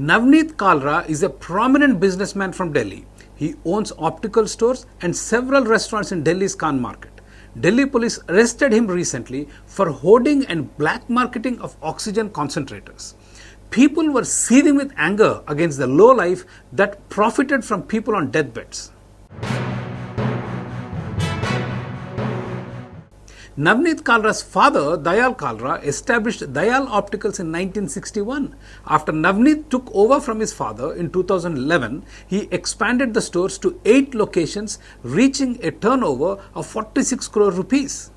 Navneet Kalra is a prominent businessman from Delhi. He owns optical stores and several restaurants in Delhi's Khan market. Delhi police arrested him recently for hoarding and black marketing of oxygen concentrators. People were seething with anger against the lowlife that profited from people on deathbeds. Navneet Kalra's father, Dayal Kalra, established Dayal Opticals in 1961. After Navneet took over from his father in 2011, he expanded the stores to 8 locations, reaching a turnover of 46 crore rupees.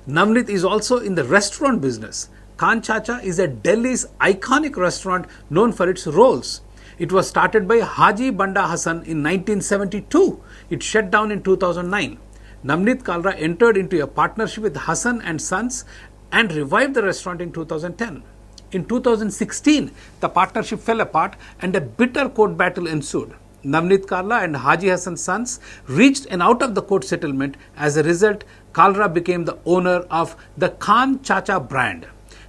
Navneet is also in the restaurant business. Khan Chacha is a Delhi's iconic restaurant known for its rolls. It was started by Haji Banda Hassan in 1972. It shut down in 2009. Navneet Kalra entered into a partnership with Hassan and Sons and revived the restaurant in 2010. In 2016, the partnership fell apart and a bitter court battle ensued. Navneet Kalra and Haji Hassan Sons reached an out-of-the-court settlement. As a result, Kalra became the owner of the Khan Chacha brand.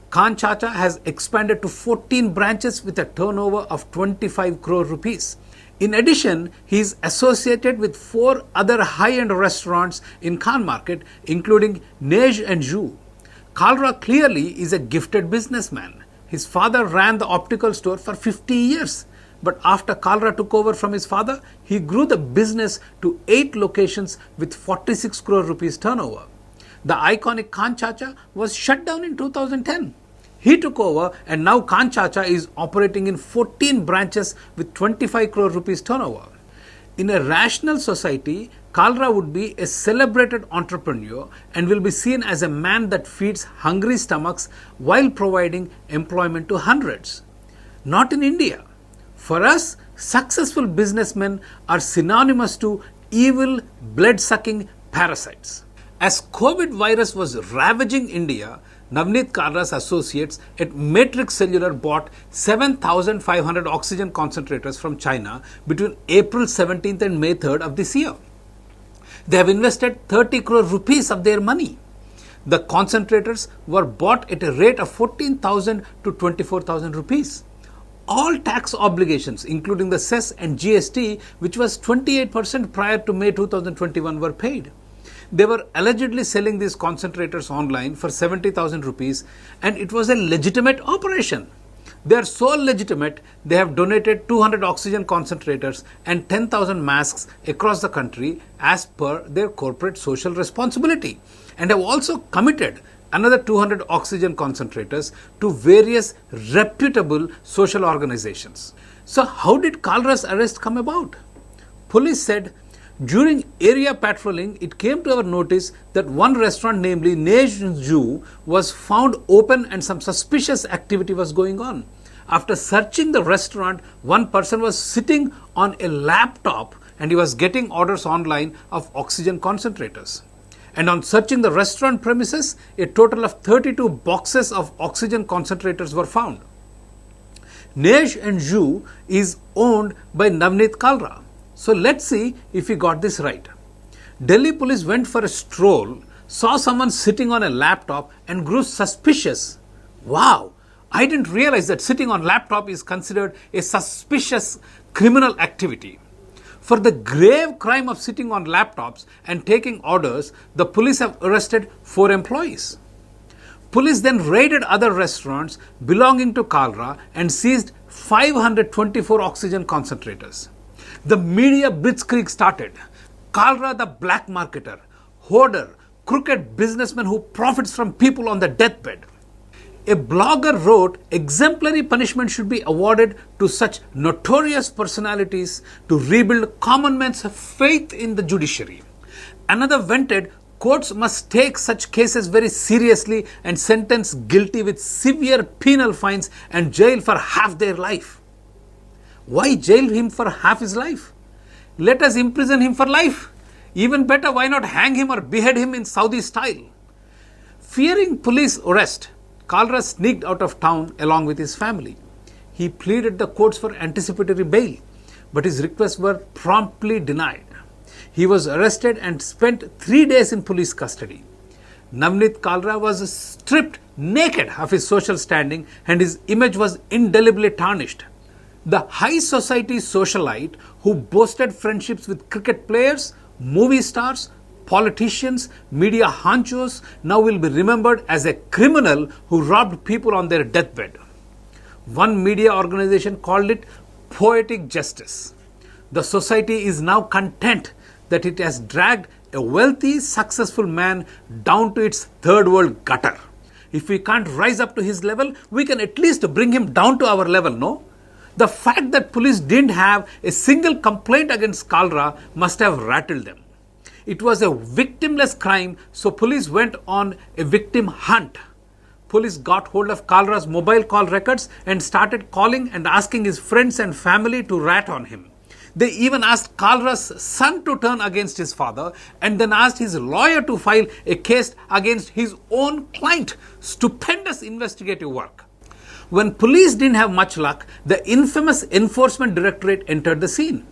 Khan Chacha has expanded to 14 branches with a turnover of 25 crore rupees. In addition, he is associated with 4 other high-end restaurants in Khan market, including Nej and Ju. Kalra clearly is a gifted businessman. His father ran the optical store for 50 years. But after Kalra took over from his father, he grew the business to 8 locations with 46 crore rupees turnover. The iconic Khan Chacha was shut down in 2010. He took over and now Khan Chacha is operating in 14 branches with 25 crore rupees turnover. In a rational society, Kalra would be a celebrated entrepreneur and will be seen as a man that feeds hungry stomachs while providing employment to hundreds. Not in India. For us, successful businessmen are synonymous to evil, blood-sucking parasites. As COVID virus was ravaging India, Navneet Kalra's associates at Matrix Cellular bought 7,500 oxygen concentrators from China between April 17th and May 3rd of this year. They have invested 30 crore rupees of their money. The concentrators were bought at a rate of 14,000 to 24,000 rupees. All tax obligations, including the cess and GST, which was 28% prior to May 2021, were paid. They were allegedly selling these concentrators online for 70,000 rupees and it was a legitimate operation. They are so legitimate, they have donated 200 oxygen concentrators and 10,000 masks across the country as per their corporate social responsibility, and have also committed another 200 oxygen concentrators to various reputable social organizations. So how did Kalra's arrest come about? Police said, during area patrolling, it came to our notice that one restaurant, namely Nej Ju, was found open and some suspicious activity was going on. After searching the restaurant, one person was sitting on a laptop and he was getting orders online of oxygen concentrators. And on searching the restaurant premises, a total of 32 boxes of oxygen concentrators were found. Nej and Ju is owned by Navneet Kalra. So let's see if we got this right. Delhi police went for a stroll, saw someone sitting on a laptop and grew suspicious. Wow, I didn't realize that sitting on laptop is considered a suspicious criminal activity. For the grave crime of sitting on laptops and taking orders, the police have arrested 4 employees. Police then raided other restaurants belonging to Kalra and seized 524 oxygen concentrators. The media blitzkrieg started. Kalra, the black marketer, hoarder, crooked businessman who profits from people on the deathbed. A blogger wrote, exemplary punishment should be awarded to such notorious personalities to rebuild common man's faith in the judiciary. Another vented, courts must take such cases very seriously and sentence guilty with severe penal fines and jail for half their life. Why jail him for half his life? Let us imprison him for life. Even better, why not hang him or behead him in Saudi style? Fearing police arrest, Kalra sneaked out of town along with his family. He pleaded the courts for anticipatory bail, but his requests were promptly denied. He was arrested and spent 3 days in police custody. Navneet Kalra was stripped naked of his social standing and his image was indelibly tarnished. The high society socialite who boasted friendships with cricket players, movie stars, politicians, media honchos now will be remembered as a criminal who robbed people on their deathbed. One media organization called it poetic justice. The society is now content that it has dragged a wealthy, successful man down to its third world gutter. If we can't rise up to his level, we can at least bring him down to our level, no? The fact that police didn't have a single complaint against Kalra must have rattled them. It was a victimless crime, so police went on a victim hunt. Police got hold of Kalra's mobile call records and started calling and asking his friends and family to rat on him. They even asked Kalra's son to turn against his father and then asked his lawyer to file a case against his own client. Stupendous investigative work. When police didn't have much luck, the infamous Enforcement Directorate entered the scene.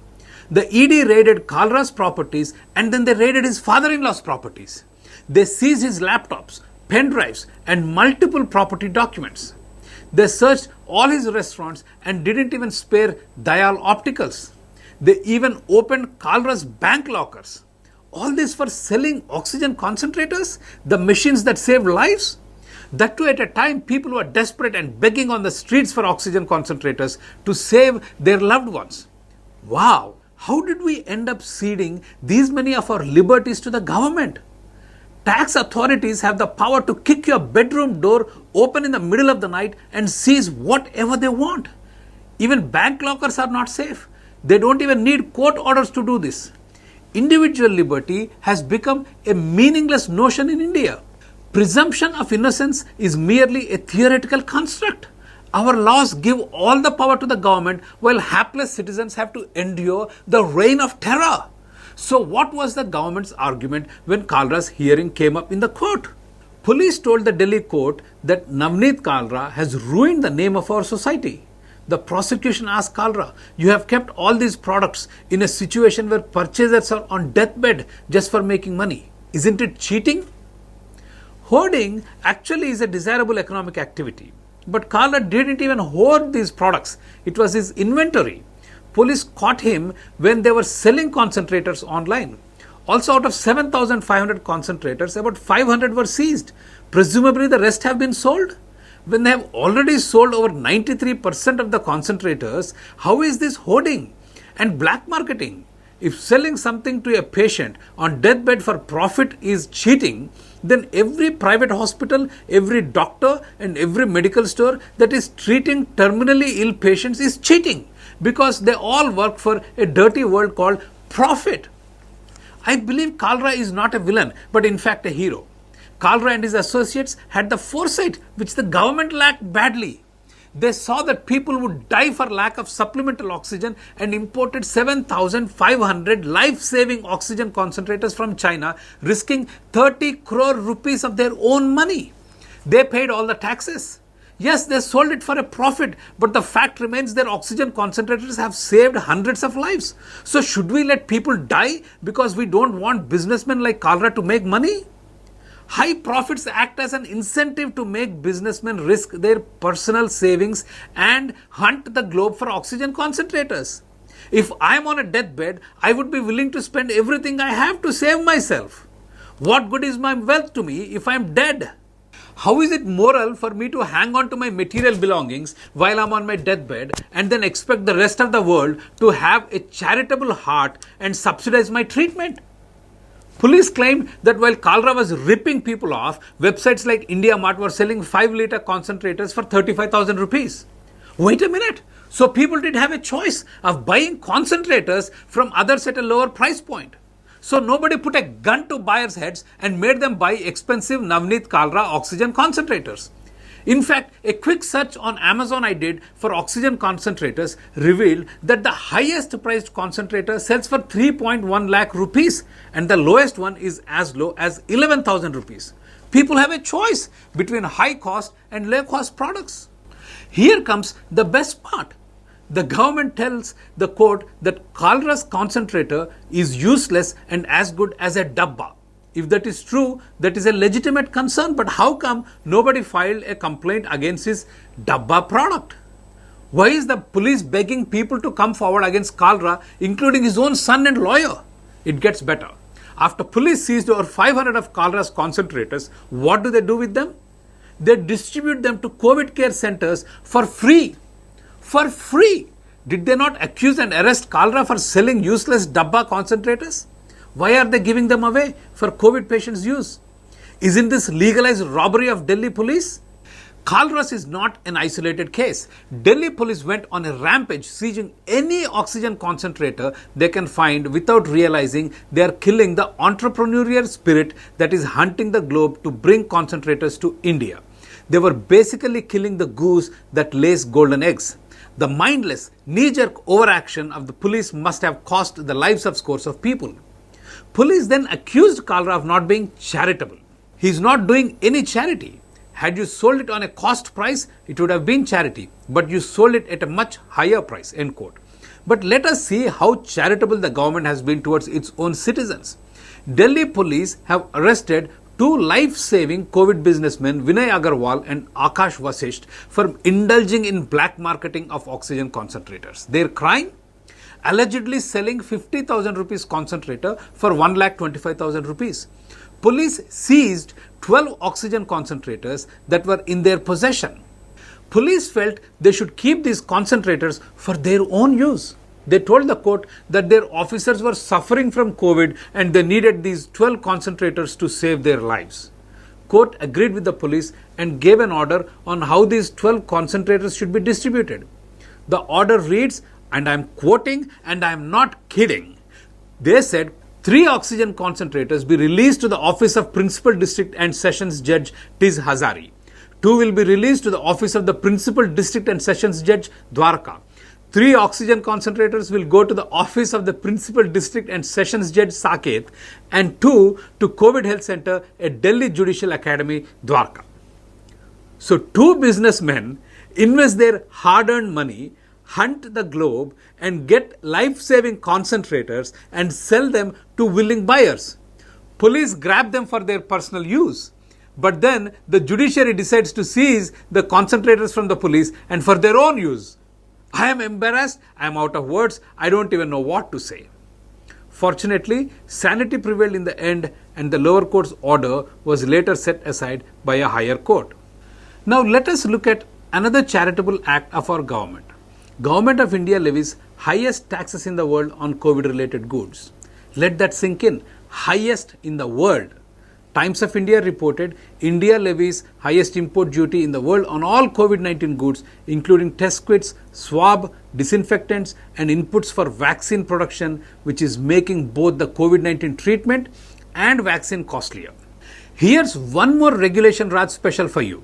The ED raided Kalra's properties and then they raided his father-in-law's properties. They seized his laptops, pen drives and multiple property documents. They searched all his restaurants and didn't even spare Dayal Opticals. They even opened Kalra's bank lockers. All this for selling oxygen concentrators, the machines that save lives? That too at a time people were desperate and begging on the streets for oxygen concentrators to save their loved ones. Wow, how did we end up ceding these many of our liberties to the government? Tax authorities have the power to kick your bedroom door open in the middle of the night and seize whatever they want. Even bank lockers are not safe. They don't even need court orders to do this. Individual liberty has become a meaningless notion in India. Presumption of innocence is merely a theoretical construct. Our laws give all the power to the government while hapless citizens have to endure the reign of terror. So what was the government's argument when Kalra's hearing came up in the court? Police told the Delhi court that Navneet Kalra has ruined the name of our society. The prosecution asked Kalra, you have kept all these products in a situation where purchasers are on deathbed just for making money. Isn't it cheating? Hoarding actually is a desirable economic activity. But Kalra didn't even hoard these products. It was his inventory. Police caught him when they were selling concentrators online. Also, out of 7,500 concentrators, about 500 were seized. Presumably the rest have been sold. When they have already sold over 93% of the concentrators, how is this hoarding and black marketing? If selling something to a patient on deathbed for profit is cheating, then every private hospital, every doctor and every medical store that is treating terminally ill patients is cheating because they all work for a dirty world called profit. I believe Kalra is not a villain, but in fact a hero. Kalra and his associates had the foresight which the government lacked badly. They saw that people would die for lack of supplemental oxygen and imported 7,500 life-saving oxygen concentrators from China, risking 30 crore rupees of their own money. They paid all the taxes. Yes, they sold it for a profit, but the fact remains their oxygen concentrators have saved hundreds of lives. So should we let people die because we don't want businessmen like Kalra to make money? High profits act as an incentive to make businessmen risk their personal savings and hunt the globe for oxygen concentrators. If I am on a deathbed, I would be willing to spend everything I have to save myself. What good is my wealth to me if I am dead? How is it moral for me to hang on to my material belongings while I'm on my deathbed and then expect the rest of the world to have a charitable heart and subsidize my treatment? Police claimed that while Kalra was ripping people off, websites like India Mart were selling 5-liter concentrators for 35,000 rupees. Wait a minute. So people did have a choice of buying concentrators from others at a lower price point. So nobody put a gun to buyers' heads and made them buy expensive Navneet Kalra oxygen concentrators. In fact, a quick search on Amazon I did for oxygen concentrators revealed that the highest priced concentrator sells for 3.1 lakh rupees and the lowest one is as low as 11,000 rupees. People have a choice between high cost and low cost products. Here comes the best part. The government tells the court that Kalra's concentrator is useless and as good as a dabba. If that is true, that is a legitimate concern, but how come nobody filed a complaint against his dabba product? Why is the police begging people to come forward against Kalra, including his own son and lawyer? It gets better. After police seized over 500 of Kalra's concentrators, what do they do with them? They distribute them to COVID care centers for free. For free! Did they not accuse and arrest Kalra for selling useless Dabba concentrators? Why are they giving them away for COVID patients' use? Isn't this legalized robbery of Delhi police? Kalras is not an isolated case. Delhi police went on a rampage, seizing any oxygen concentrator they can find without realizing they are killing the entrepreneurial spirit that is hunting the globe to bring concentrators to India. They were basically killing the goose that lays golden eggs. The mindless, knee-jerk overaction of the police must have cost the lives of scores of people. Police then accused Kalra of not being charitable. He is not doing any charity. Had you sold it on a cost price, it would have been charity, but you sold it at a much higher price, end quote. But let us see how charitable the government has been towards its own citizens. Delhi police have arrested two life-saving COVID businessmen, Vinay Agarwal and Akash Vasisht, for indulging in black marketing of oxygen concentrators. Their crime? Allegedly selling 50,000 rupees concentrator for 1,25,000 rupees. Police seized 12 oxygen concentrators that were in their possession. Police felt they should keep these concentrators for their own use. They told the court that their officers were suffering from COVID and they needed these 12 concentrators to save their lives. Court agreed with the police and gave an order on how these 12 concentrators should be distributed. The order reads, and I am quoting and I am not kidding. They said 3 oxygen concentrators be released to the office of Principal District and Sessions Judge Tiz Hazari. 2 will be released to the office of the Principal District and Sessions Judge Dwarka. 3 oxygen concentrators will go to the office of the Principal District and Sessions Judge Saket and 2 to COVID Health Center at Delhi Judicial Academy, Dwarka. So 2 businessmen invest their hard-earned money, hunt the globe and get life-saving concentrators and sell them to willing buyers. Police grab them for their personal use. But then the judiciary decides to seize the concentrators from the police and for their own use. I am embarrassed, I am out of words, I don't even know what to say. Fortunately, sanity prevailed in the end and the lower court's order was later set aside by a higher court. Now let us look at another charitable act of our government. Government of India levies highest taxes in the world on COVID-related goods. Let that sink in. Highest in the world. Times of India reported India levies highest import duty in the world on all COVID-19 goods, including test kits, swab, disinfectants, and inputs for vaccine production, which is making both the COVID-19 treatment and vaccine costlier. Here's one more regulation Raj special for you.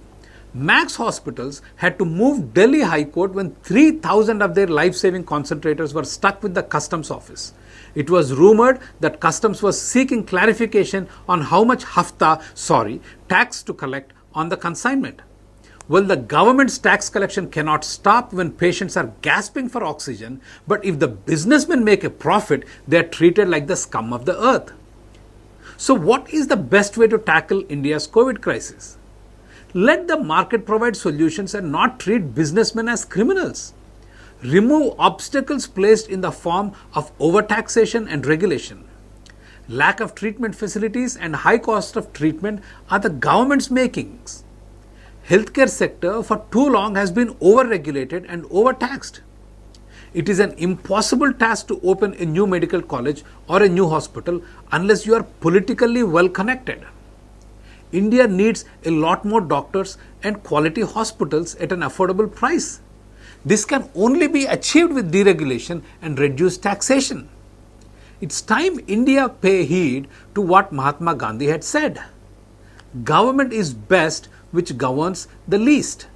Max hospitals had to move Delhi High Court when 3,000 of their life-saving concentrators were stuck with the customs office. It was rumored that customs was seeking clarification on how much tax to collect on the consignment. Well, the government's tax collection cannot stop when patients are gasping for oxygen, but if the businessmen make a profit, they are treated like the scum of the earth. So what is the best way to tackle India's COVID crisis? Let the market provide solutions and not treat businessmen as criminals. Remove obstacles placed in the form of overtaxation and regulation. Lack of treatment facilities and high cost of treatment are the government's makings. Healthcare sector for too long has been overregulated and overtaxed. It is an impossible task to open a new medical college or a new hospital unless you are politically well connected. India needs a lot more doctors and quality hospitals at an affordable price. This can only be achieved with deregulation and reduced taxation. It's time India pay heed to what Mahatma Gandhi had said. Government is best which governs the least.